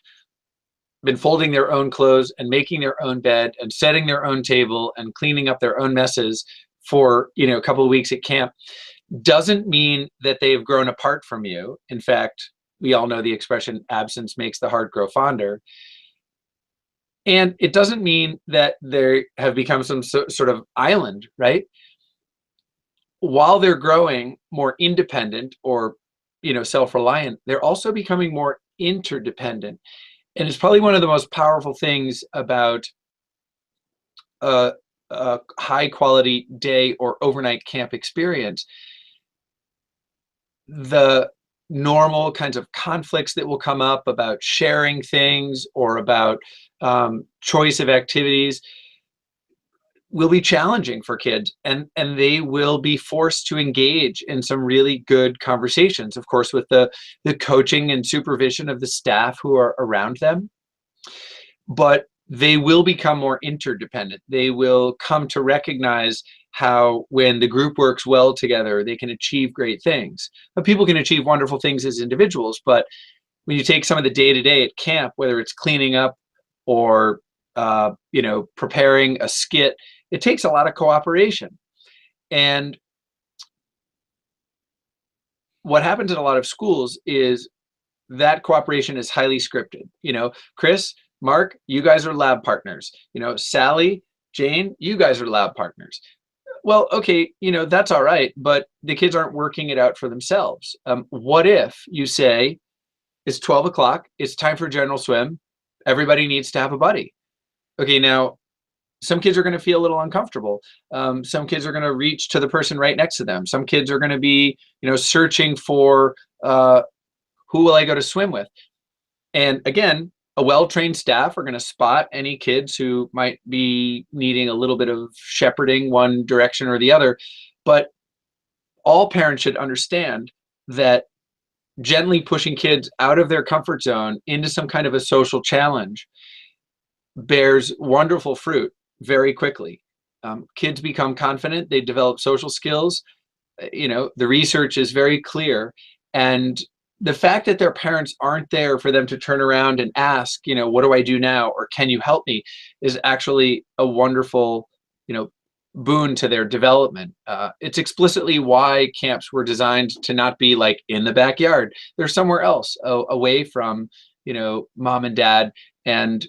been folding their own clothes and making their own bed and setting their own table and cleaning up their own messes for, you know, a couple of weeks at camp doesn't mean that they've grown apart from you. In fact, we all know the expression absence makes the heart grow fonder. And it doesn't mean that they have become some sort of island, right? While they're growing more independent or, you know, self-reliant, they're also becoming more interdependent. And it's probably one of the most powerful things about a high quality day or overnight camp experience. The normal kinds of conflicts that will come up about sharing things or about choice of activities will be challenging for kids, and they will be forced to engage in some really good conversations, of course, with the coaching and supervision of the staff who are around them. But they will become more interdependent. They will come to recognize how when the group works well together, they can achieve great things. But people can achieve wonderful things as individuals, but when you take some of the day-to-day at camp, whether it's cleaning up or you know, preparing a skit, it takes a lot of cooperation. And what happens in a lot of schools is that cooperation is highly scripted. You know, Chris, Mark, you guys are lab partners. You know, Sally, Jane, you guys are lab partners. Well, okay, you know, that's all right, but the kids aren't working it out for themselves. What if you say, it's 12 o'clock, it's time for general swim, everybody needs to have a buddy. Okay, now, some kids are going to feel a little uncomfortable. Some kids are going to reach to the person right next to them. Some kids are going to be, you know, searching for who will I go to swim with? And again, a well-trained staff are going to spot any kids who might be needing a little bit of shepherding one direction or the other. But all parents should understand that gently pushing kids out of their comfort zone into some kind of a social challenge bears wonderful fruit very quickly. Kids become confident, they develop social skills. You know, the research is very clear. And the fact that their parents aren't there for them to turn around and ask, you know, what do I do now? Or can you help me? Is actually a wonderful, you know, boon to their development. It's explicitly why camps were designed to not be like in the backyard. They're somewhere else, away from, you know, mom and dad. And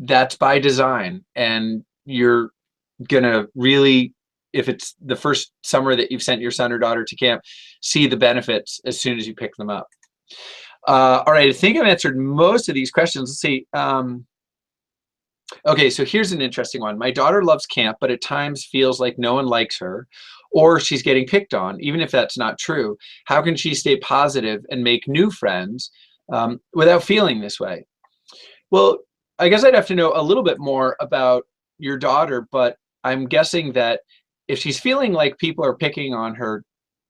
that's by design. And you're gonna really, if it's the first summer that you've sent your son or daughter to camp, see the benefits as soon as you pick them up. All right, I think I've answered most of these questions. Let's see. Okay, so here's an interesting one. My daughter loves camp, but at times feels like no one likes her, or she's getting picked on, even if that's not true. How can she stay positive and make new friends without feeling this way? Well, I guess I'd have to know a little bit more about your daughter, but I'm guessing that if she's feeling like people are picking on her,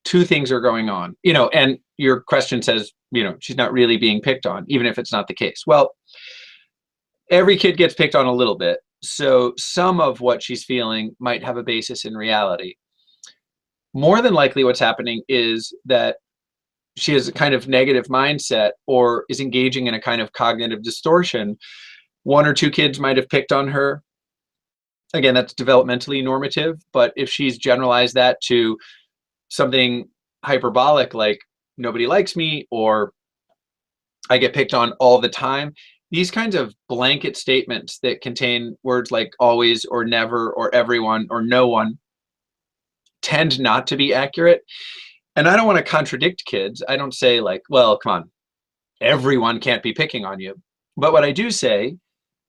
two things are going on, and your question says, she's not really being picked on, even if it's not the case. Well, every kid gets picked on a little bit. So some of what she's feeling might have a basis in reality. More than likely what's happening is that she has a kind of negative mindset or is engaging in a kind of cognitive distortion. One or two kids might have picked on her. Again, that's developmentally normative, but if she's generalized that to something hyperbolic like nobody likes me or I get picked on all the time, these kinds of blanket statements that contain words like always or never or everyone or no one tend not to be accurate. And I don't want to contradict kids. I don't say like, well, come on, everyone can't be picking on you. But what I do say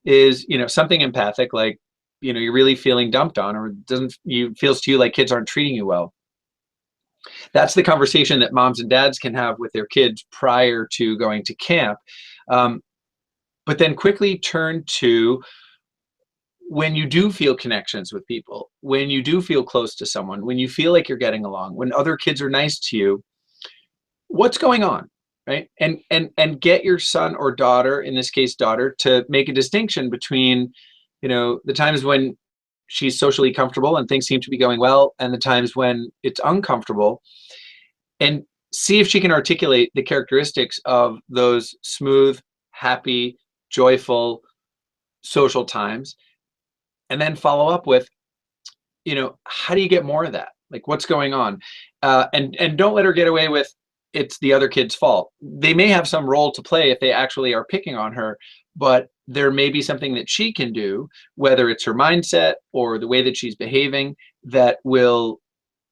is, something empathic, like, you're really feeling dumped on, or feels to you like kids aren't treating you well. That's the conversation that moms and dads can have with their kids prior to going to camp. But then quickly turn to when you do feel connections with people, when you do feel close to someone, when you feel like you're getting along, when other kids are nice to you, what's going on, right? And get your son or daughter, in this case daughter, to make a distinction between, the times when she's socially comfortable and things seem to be going well, and the times when it's uncomfortable, and see if she can articulate the characteristics of those smooth, happy, joyful social times, and then follow up with, how do you get more of that? Like, what's going on? And don't let her get away with it's the other kid's fault. They may have some role to play if they actually are picking on her, but there may be something that she can do, whether it's her mindset or the way that she's behaving, that will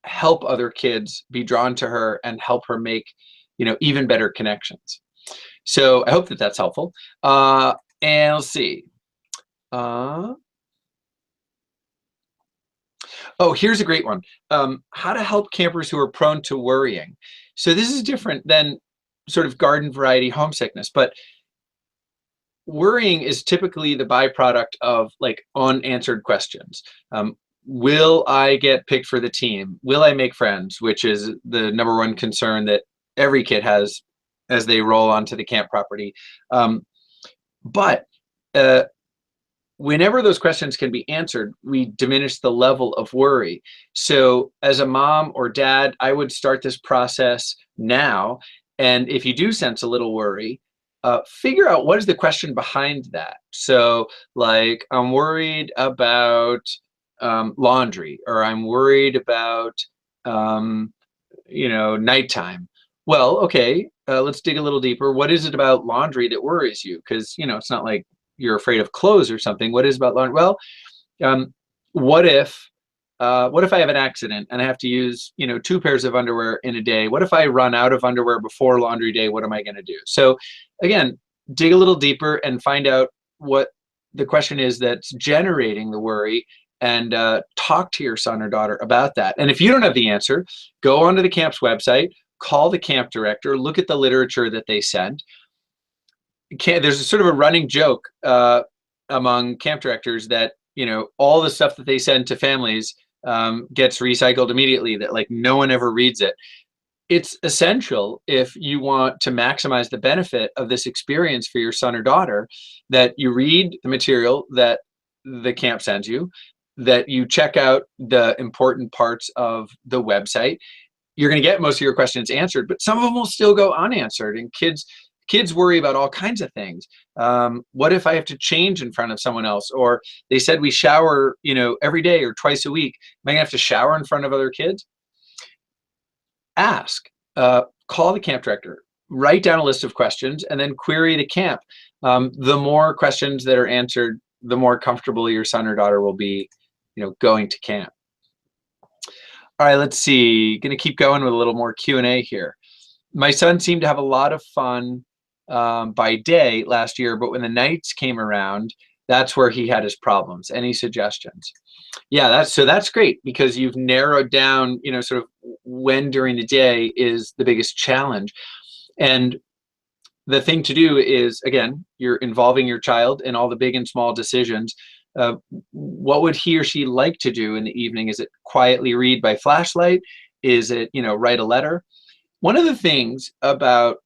help other kids be drawn to her and help her make, even better connections. So I hope that that's helpful. And let's see. Oh, here's a great one. How to help campers who are prone to worrying. So this is different than sort of garden variety homesickness, but worrying is typically the byproduct of like unanswered questions. Will I get picked for the team? Will I make friends? Which is the number one concern that every kid has as they roll onto the camp property. But whenever those questions can be answered, we diminish the level of worry. So as a mom or dad, I would start this process now. And if you do sense a little worry, figure out what is the question behind that. So like, I'm worried about laundry, or I'm worried about, nighttime. Well, okay, let's dig a little deeper. What is it about laundry that worries you? Because, it's not like you're afraid of clothes or something. What is about laundry? Well, what if I have an accident and I have to use, 2 pairs of underwear in a day? What if I run out of underwear before laundry day? What am I going to do? So again, dig a little deeper and find out what the question is that's generating the worry, and talk to your son or daughter about that. And if you don't have the answer, go onto the camp's website, call the camp director, look at the literature that they send. There's a sort of a running joke among camp directors that, all the stuff that they send to families gets recycled immediately, that like no one ever reads it. It's essential, if you want to maximize the benefit of this experience for your son or daughter, that you read the material that the camp sends you, that you check out the important parts of the website. You're going to get most of your questions answered, but some of them will still go unanswered. And kids worry about all kinds of things. What if I have to change in front of someone else? Or they said we shower, every day or twice a week. Am I gonna have to shower in front of other kids? Ask, call the camp director, write down a list of questions, and then query the camp. The more questions that are answered, the more comfortable your son or daughter will be, going to camp. All right, let's see. Gonna keep going with a little more Q&A here. My son seemed to have a lot of fun by day last year, but when the nights came around, That's where he had his problems. Any suggestions? Yeah, that's great because you've narrowed down, sort of when during the day is the biggest challenge. And the thing to do is, again, you're involving your child in all the big and small decisions. What would he or she like to do in the evening? Is it quietly read by flashlight? Is it, write a letter? One of the things about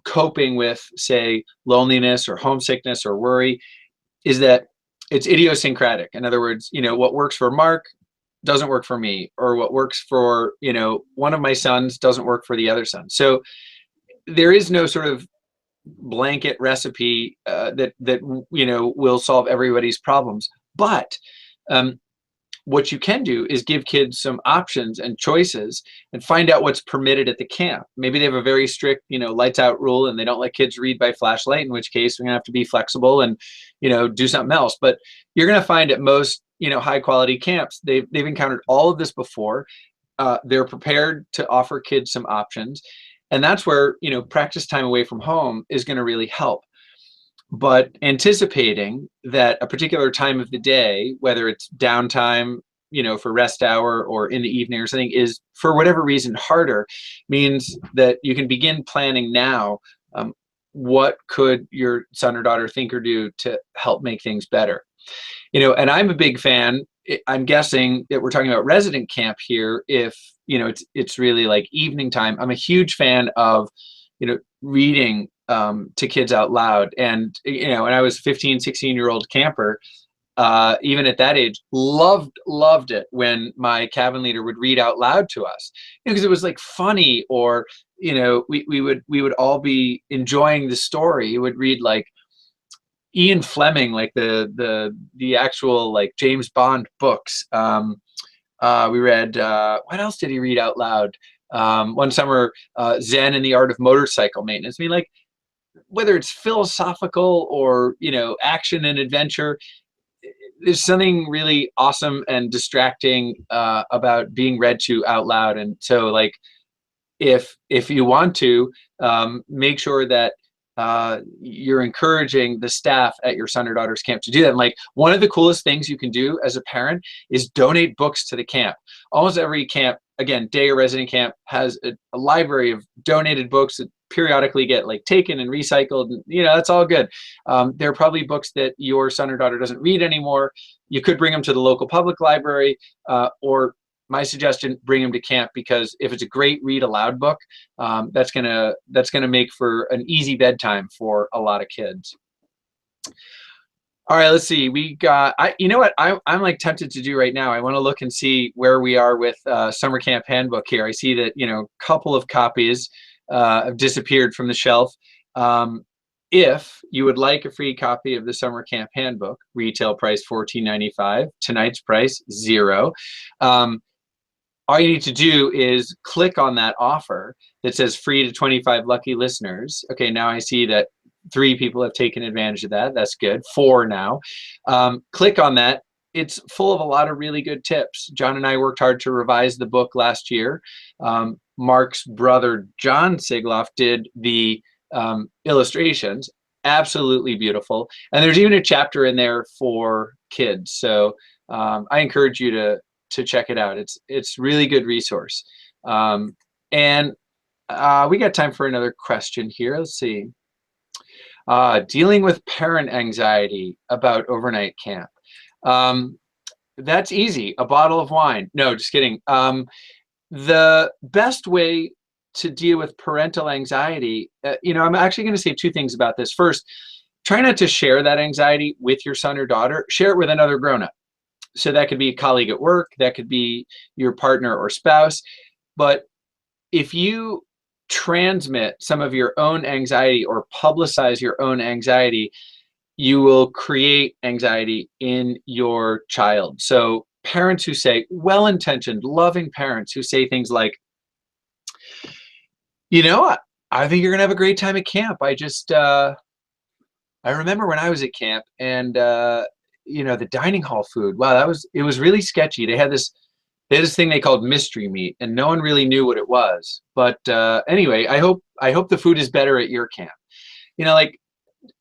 coping with, say, loneliness or homesickness or worry is that it's idiosyncratic. In other words, what works for Mark doesn't work for me, or what works for, one of my sons doesn't work for the other son. So there is no sort of blanket recipe that will solve everybody's problems. But what you can do is give kids some options and choices and find out what's permitted at the camp. Maybe they have a very strict, lights out rule and they don't let kids read by flashlight, in which case we're gonna have to be flexible and, do something else. But you're gonna find at most, high quality camps, they've encountered all of this before. They're prepared to offer kids some options. And that's where, practice time away from home is gonna really help. But anticipating that a particular time of the day, whether it's downtime, for rest hour or in the evening or something, is for whatever reason harder, means that you can begin planning now. What could your son or daughter think or do to help make things better? And I'm a big fan. I'm guessing that we're talking about resident camp here. If it's really like evening time. I'm a huge fan of reading to kids out loud. And, when I was 15, 16-year-old camper, even at that age, loved it when my cabin leader would read out loud to us, because it was like funny, or, we would all be enjoying the story. He would read like Ian Fleming, like the actual like James Bond books. We read, what else did he read out loud? One summer, Zen and the Art of Motorcycle Maintenance. I mean, like, whether it's philosophical or, action and adventure, there's something really awesome and distracting about being read to out loud. And so, like, if you want to, make sure that you're encouraging the staff at your son or daughter's camp to do that. And like, one of the coolest things you can do as a parent is donate books to the camp. Almost every camp, again, day or resident camp, has a library of donated books that periodically get like taken and recycled, and that's all good. There are probably books that your son or daughter doesn't read anymore. You could bring them to the local public library, or my suggestion, bring them to camp, because if it's a great read aloud book, that's gonna make for an easy bedtime for a lot of kids. All right, let's see. We got, you know what I'm like tempted to do right now? I want to look and see where we are with Summer Camp Handbook here. I see that, a couple of copies have disappeared from the shelf. If you would like a free copy of the Summer Camp Handbook, retail price $14.95, tonight's price $0. All you need to do is click on that offer that says free to 25 lucky listeners. Okay, now I see that 3 people have taken advantage of that. That's good. 4 now. Click on that. It's full of a lot of really good tips. John and I worked hard to revise the book last year. Mark's brother, John Sigloff, did the illustrations. Absolutely beautiful. And there's even a chapter in there for kids. So I encourage you to check it out. It's really good resource. And we got time for another question here. Let's see. Dealing with parent anxiety about overnight camp. That's easy. A bottle of wine. No, just kidding. The best way to deal with parental anxiety, I'm actually going to say 2 things about this. First, try not to share that anxiety with your son or daughter. Share it with another grown-up. So that could be a colleague at work, that could be your partner or spouse. But if you transmit some of your own anxiety or publicize your own anxiety, you will create anxiety in your child. So parents who say, well-intentioned, loving parents who say things like, I think you're gonna have a great time at camp. I remember when I was at camp, and the dining hall food, wow, it was really sketchy. They had this thing they called mystery meat, and no one really knew what it was. But anyway, I hope the food is better at your camp. Like,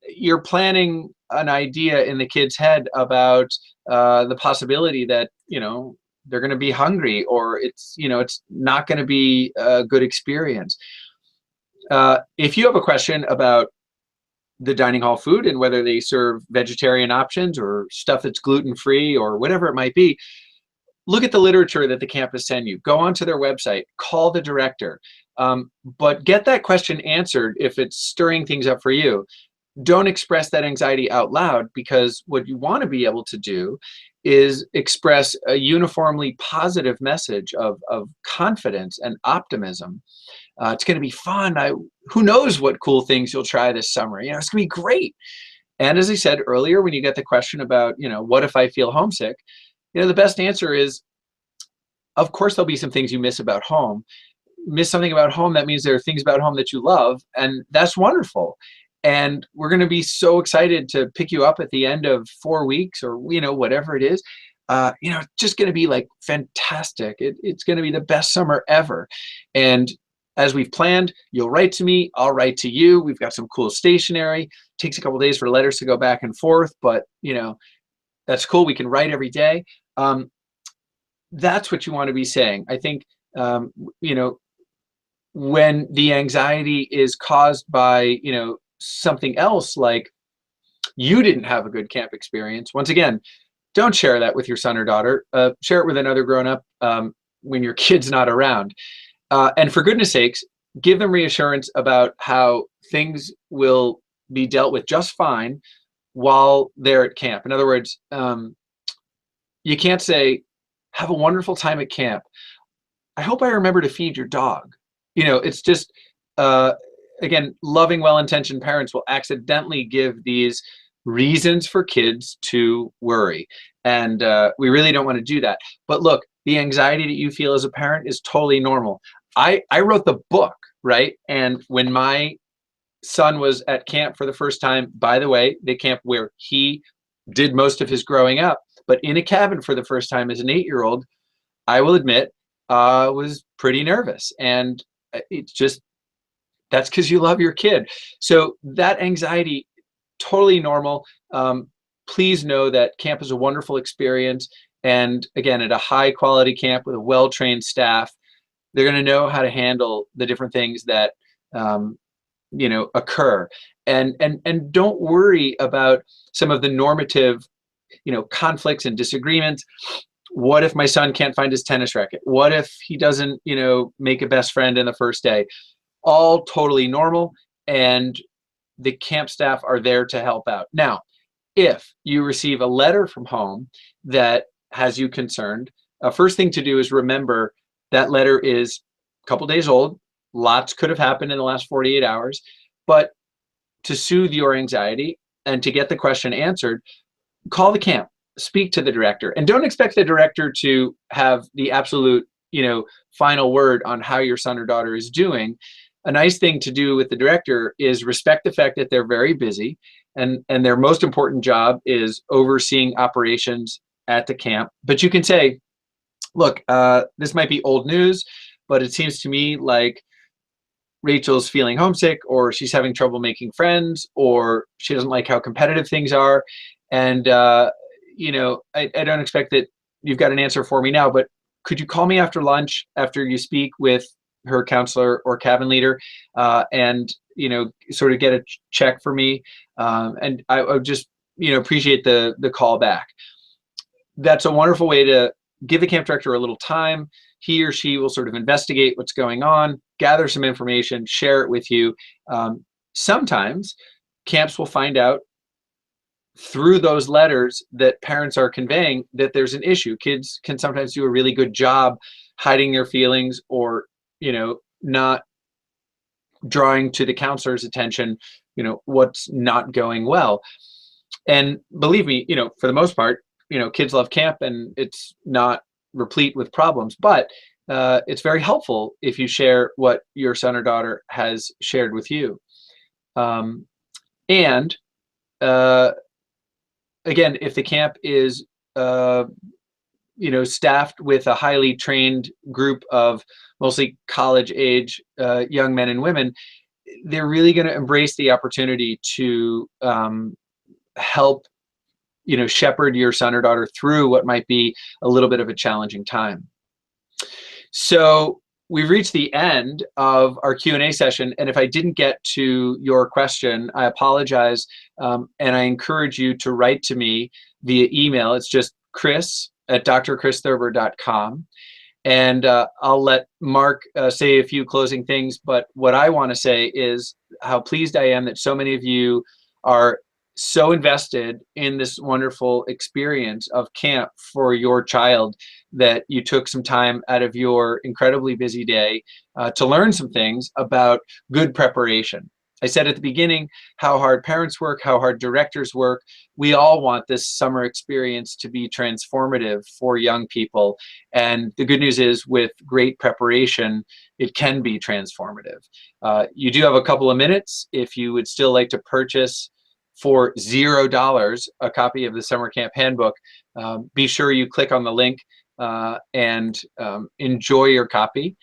you're planning an idea in the kid's head about the possibility that, they're going to be hungry, or it's not going to be a good experience. If you have a question about the dining hall food and whether they serve vegetarian options or stuff that's gluten-free or whatever it might be, look at the literature that the campus send you. Go onto their website, call the director, but get that question answered if it's stirring things up for you. Don't express that anxiety out loud, because what you want to be able to do is express a uniformly positive message of confidence and optimism. It's going to be fun. Who knows what cool things you'll try this summer? It's going to be great. And as I said earlier, when you get the question about, what if I feel homesick? The best answer is, of course, there'll be some things you miss about home. Miss something about home, that means there are things about home that you love, and that's wonderful. And we're going to be so excited to pick you up at the end of 4 weeks, or whatever it is. It's just going to be like fantastic. It's going to be the best summer ever. And as we've planned, you'll write to me, I'll write to you. We've got some cool stationery. Takes a couple days for letters to go back and forth, but that's cool. We can write every day. That's what you want to be saying. I think when the anxiety is caused by something else, like you didn't have a good camp experience, once again, don't share that with your son or daughter. Share it with another grown-up when your kid's not around. And for goodness sakes, give them reassurance about how things will be dealt with just fine while they're at camp. In other words, you can't say, have a wonderful time at camp. I hope I remember to feed your dog. It's just, again, loving, well-intentioned parents will accidentally give these reasons for kids to worry. And we really don't want to do that. But look, the anxiety that you feel as a parent is totally normal. I wrote the book, right? And when my son was at camp for the first time, by the way, the camp where he did most of his growing up, but in a cabin for the first time as an 8-year-old, I will admit, was pretty nervous. And it's just, that's because you love your kid. So that anxiety, totally normal. Please know that camp is a wonderful experience. And again, at a high quality camp with a well-trained staff, they're going to know how to handle the different things that occur. And don't worry about some of the normative conflicts and disagreements. What if my son can't find his tennis racket? What if he doesn't make a best friend in the first day? All totally normal, and the camp staff are there to help out. Now, if you receive a letter from home that has you concerned, first thing to do is remember that letter is a couple days old. Lots could have happened in the last 48 hours. But to soothe your anxiety and to get the question answered, call the camp, speak to the director, and don't expect the director to have the absolute, final word on how your son or daughter is doing. A nice thing to do with the director is respect the fact that they're very busy, and their most important job is overseeing operations at the camp. But you can say, look, this might be old news, but it seems to me like Rachel's feeling homesick, or she's having trouble making friends, or she doesn't like how competitive things are. And, I don't expect that you've got an answer for me now, but could you call me after lunch, after you speak with her counselor or cabin leader, and, sort of get a check for me? And I would just, appreciate the call back. That's a wonderful way to give the camp director a little time. He or she will sort of investigate what's going on, gather some information, share it with you. Sometimes camps will find out through those letters that parents are conveying that there's an issue. Kids can sometimes do a really good job hiding their feelings, or, not drawing to the counselor's attention, what's not going well. And believe me, for the most part, kids love camp and it's not replete with problems, but it's very helpful if you share what your son or daughter has shared with you. And again, if the camp is staffed with a highly trained group of mostly college age young men and women, they're really going to embrace the opportunity to help, shepherd your son or daughter through what might be a little bit of a challenging time. So we've reached the end of our Q&A session, and if I didn't get to your question, I apologize, and I encourage you to write to me via email. It's just chris@drchristhurber.com. And I'll let Mark say a few closing things, but what I want to say is how pleased I am that so many of you are so invested in this wonderful experience of camp for your child, that you took some time out of your incredibly busy day to learn some things about good preparation. I said at the beginning how hard parents work, how hard directors work. We all want this summer experience to be transformative for young people. And the good news is, with great preparation, it can be transformative. You do have a couple of minutes if you would still like to purchase for $0 a copy of the Summer Camp Handbook. Be sure you click on the link and enjoy your copy.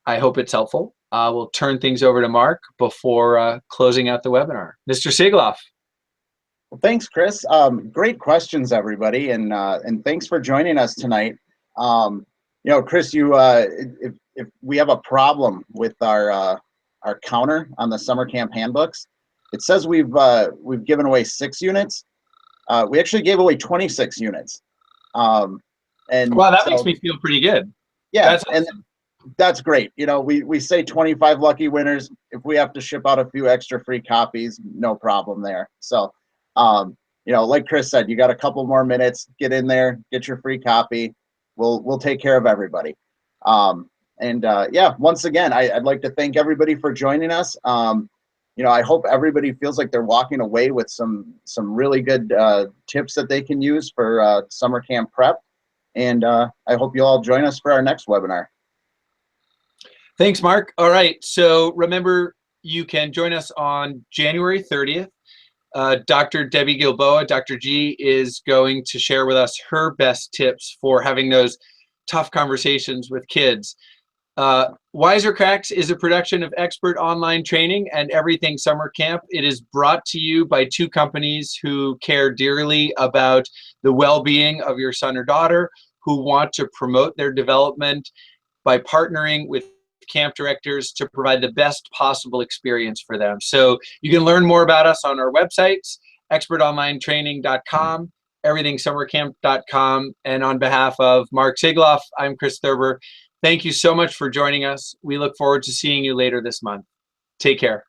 I hope it's helpful. We'll turn things over to Mark before closing out the webinar. Mr. Sigloff. Well, thanks, Chris. Great questions, everybody, and thanks for joining us tonight. Chris, if we have a problem with our counter on the Summer Camp Handbooks, it says we've given away 6 units. We actually gave away 26 units. And wow, that makes me feel pretty good. Yeah, that's awesome. And that's great. We say 25 lucky winners. If we have to ship out a few extra free copies, no problem there. So, like Chris said, you got a couple more minutes. Get in there, get your free copy. We'll take care of everybody. Once again, I'd like to thank everybody for joining us. I hope everybody feels like they're walking away with some really good tips that they can use for summer camp prep. And I hope you all join us for our next webinar. Thanks, Mark. All right, so remember, you can join us on January 30th. Dr. Debbie Gilboa, Dr. G, is going to share with us her best tips for having those tough conversations with kids. WISER Cracks is a production of Expert Online Training and Everything Summer Camp. It is brought to you by 2 companies who care dearly about the well-being of your son or daughter, who want to promote their development by partnering with camp directors to provide the best possible experience for them. So you can learn more about us on our websites, expertonlinetraining.com, everythingsummercamp.com. And on behalf of Mark Sigloff, I'm Chris Thurber. Thank you so much for joining us. We look forward to seeing you later this month. Take care.